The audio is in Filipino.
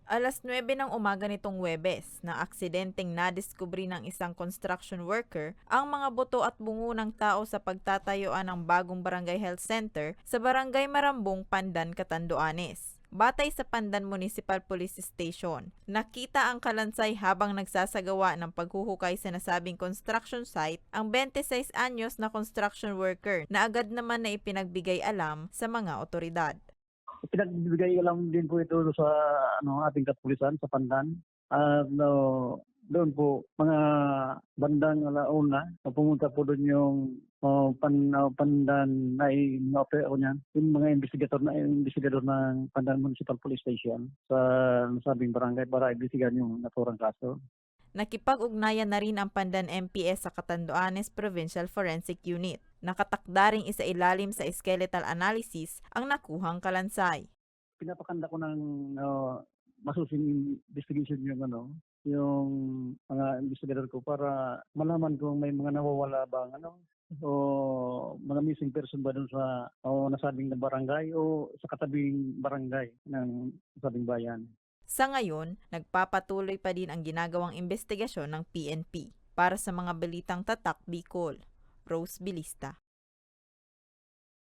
9:00 ng umaga nitong Huwebes, na aksidenteng nadiskubre ng isang construction worker ang mga buto at bungo ng tao sa pagtatayuan ng bagong Barangay Health Center sa Barangay Marambong, Pandan, Catanduanes. Batay sa Pandan Municipal Police Station, nakita ang kalansay habang nagsasagawa ng paghuhukay sa nasabing construction site ang 26 anyos na construction worker na agad naman na ipinagbigay alam sa mga otoridad. Pinagbibigay alam din po ito sa ating kapulisan sa Pandan. At doon po mga bandang alauna pumunta po doon yung Pandan na ino-opera niyan, yung mga investigador ng Pandan Municipal Police Station sa nasabing barangay para imbestigahan yung naturang kaso. Nakipag-ugnayan na rin ang Pandan MPS sa Catanduanes Provincial Forensic Unit. Nakatakda ring isailalim sa skeletal analysis ang nakuhang kalansay. Pinapakanda ko ng masusing investigation yung mga investigador ko para malaman kung may mga nawawala bang o mga missing person ba dun sa nasabing na barangay o sa katabing barangay ng nasabing bayan. Sa ngayon, nagpapatuloy pa din ang ginagawang investigasyon ng PNP. Para sa mga balitang tatak Bicol, Rose Bilista.